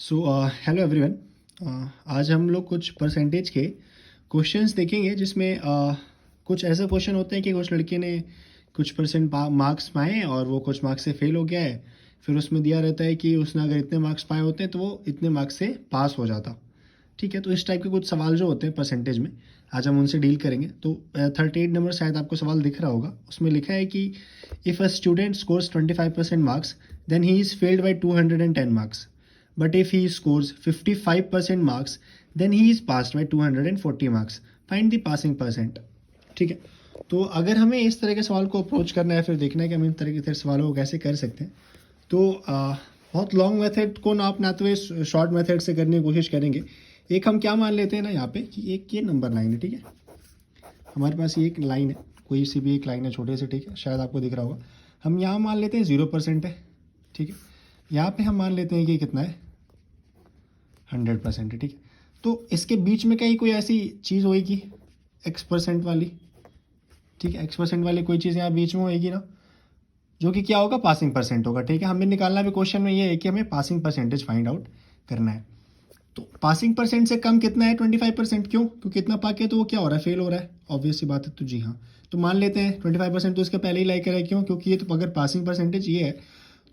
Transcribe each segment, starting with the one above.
So hello everyone. आज हम लोग कुछ परसेंटेज के क्वेश्चंस देखेंगे जिसमें कुछ ऐसे क्वेश्चन होते हैं कि कुछ लड़के ने कुछ परसेंट मार्क्स पाए और वो कुछ मार्क्स से फेल हो गया है। फिर उसमें दिया रहता है कि उसने अगर इतने मार्क्स पाए होते हैं तो वो इतने मार्क्स से पास हो जाता। ठीक है, तो इस टाइप के कुछ सवाल जो होते हैं परसेंटेज में आज हम उनसे डील करेंगे। तो 38 नंबर शायद आपको सवाल दिख रहा होगा। उसमें लिखा है कि if a student scores 25% marks then he is failed by 210 marks, but if he scores 55% marks then he is passed by 240 marks. Find the passing percent. ठीक है, तो अगर हमें इस तरह के सवाल को अप्रोच करना है, फिर देखना है कि हम इन तरह के सवालों को कैसे कर सकते हैं। तो बहुत लॉन्ग मेथड को ना अपनाते हुए शॉर्ट मेथड से करने की कोशिश करेंगे। एक हम क्या मान लेते हैं ना यहाँ पे कि एक ये नंबर लाइन है। ठीक है, हमारे पास ये एक लाइन है, कोई सी भी एक लाइन है छोटे से। ठीक है, शायद आपको दिख रहा होगा। हम यहाँ मान लेते हैं 0% है। ठीक है, यहाँ पे हम मान लेते हैं कि कितना है 100% है। ठीक है, तो इसके बीच में कहीं कोई ऐसी चीज़ होएगी x% वाली। ठीक है, x% वाली कोई चीज़ यहाँ बीच में होएगी ना, जो कि क्या होगा, पासिंग परसेंट होगा। ठीक है, हमें निकालना भी क्वेश्चन में ये है कि हमें पासिंग परसेंटेज फाइंड आउट करना है। तो पासिंग परसेंट से कम कितना है 25%। क्यों? क्योंकि इतना पाके तो वो क्या हो रहा है, फेल हो रहा है। ऑब्वियस सी बात है। तो जी हाँ, तो मान लेते हैं 25% तो इसके पहले ही लाइक है। क्यों? क्योंकि ये तो अगर पासिंग परसेंटेज ये है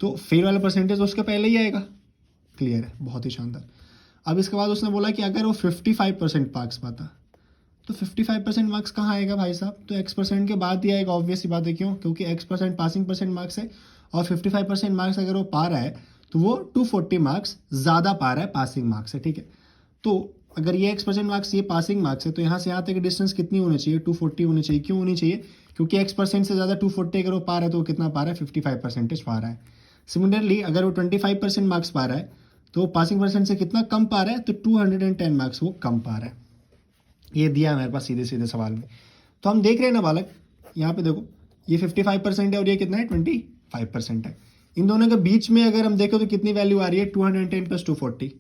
तो फेल वाला परसेंटेज तो उसके पहले ही आएगा। क्लियर है, बहुत ही शानदार। अब इसके बाद उसने बोला कि अगर वो 55% मार्क्स पाता तो 55% मार्क्स कहाँ आएगा भाई साहब, तो x% के बाद ही आएगा। ऑब्वियस सी बात है। क्यों? क्योंकि x% पासिंग परसेंट मार्क्स है और 55% मार्क्स अगर वो पा रहा है तो वो 240 मार्क्स ज़्यादा पा रहा है पासिंग मार्क्स है। ठीक है, तो अगर ये x% मार्क्स ये पासिंग मार्क्स है तो यहाँ से यहाँ तक डिस्टेंस कितनी होनी चाहिए, 240 होनी चाहिए। क्यों होनी चाहिए? क्योंकि x% से ज़्यादा 240 अगर वो पा रहा है तो वो कितना पा रहा है, 55% पा रहा है। सिमिलरली अगर वो 25% मार्क्स पा रहा है तो पासिंग परसेंट से कितना कम पा रहा है, तो 210 मार्क्स वो कम पा रहा है। ये दिया है हमारे पास सीधे सीधे सवाल में। तो हम देख रहे हैं ना बालक, यहाँ पे देखो ये 55% है और ये कितना है 25% है। इन दोनों के बीच में अगर हम देखें तो कितनी वैल्यू आ रही है, 210 + 240।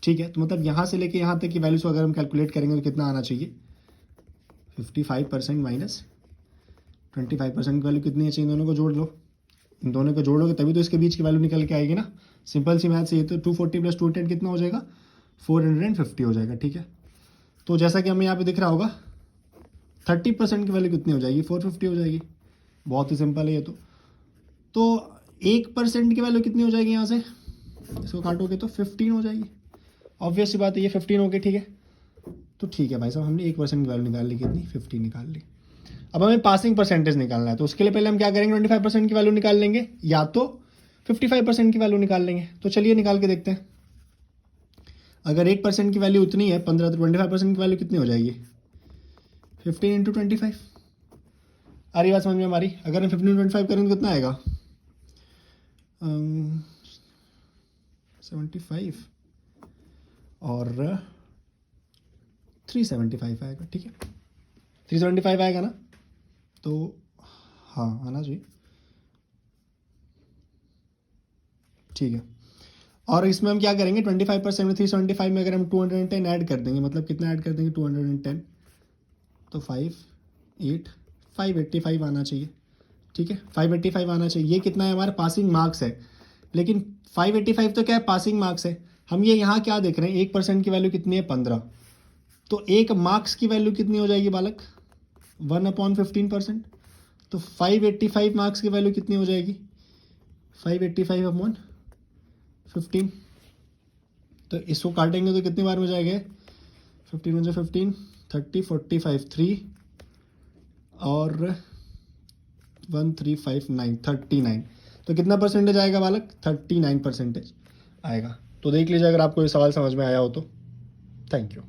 ठीक है, तो मतलब यहाँ से लेके यहाँ तक की वैल्यूज को अगर हम कैलकुलेट करेंगे तो कितना आना चाहिए, 55% माइनस 25% की वैल्यू कितनी है चाहिए, इन दोनों को जोड़ लो। इन दोनों को जोड़ोगे तभी तो इसके बीच की वैल्यू निकल के आएगी ना। सिंपल सी मैथ से ये तो 240 + 210 कितना हो जाएगा, 450 हो जाएगा। ठीक है, तो जैसा कि हमें यहाँ पे दिख रहा होगा 30% की वैल्यू कितनी हो जाएगी, 450 हो जाएगी। बहुत ही सिंपल है ये तो 1% की वैल्यू कितनी हो जाएगी, यहाँ से इसको काटोगे तो 15 हो जाएगी। ऑब्वियस सी बात है, ये 15 हो गई। ठीक है, तो ठीक है भाई साहब, हमने 1% की वैल्यू निकाल ली, कितनी, 15 निकाल ली। अब हमें पासिंग परसेंटेज निकालना है, तो उसके लिए पहले हम क्या करेंगे, 25% की वैल्यू निकाल लेंगे या तो 55% की वैल्यू निकाल लेंगे। तो चलिए निकाल के देखते हैं। अगर 1% की वैल्यू उतनी है 15, तो 25% की वैल्यू कितनी हो जाएगी, 15 × 25। आ रही बात समझ में हमारी? अगर हम 15 × 25 करेंगे तो कितना आएगा, 75 और 375 आएगा। ठीक है, 375 आएगा ना, तो हाँ आना चाहिए। ठीक है, और इसमें हम क्या करेंगे, 25% में 375 में अगर हम 210 ऐड कर देंगे, मतलब कितना ऐड कर देंगे, 210, तो 585 आना चाहिए। ठीक है, 585 आना चाहिए। ये कितना है, हमारा पासिंग मार्क्स है। लेकिन 585 तो क्या है, पासिंग मार्क्स है। हम ये यहाँ क्या देख रहे हैं, 1% की वैल्यू कितनी है, 15। तो एक मार्क्स की वैल्यू कितनी हो जाएगी बालक, 1/15%। तो 585 मार्क्स की वैल्यू कितनी हो जाएगी, 585/15। तो इसको काटेंगे तो कितनी बार में जाएगा, 15 × 15, 30, 45, 3 और 1359, 39। तो कितना परसेंटेज आएगा बालक, 39% आएगा। तो देख लीजिए अगर आपको ये सवाल समझ में आया हो तो। Thank you.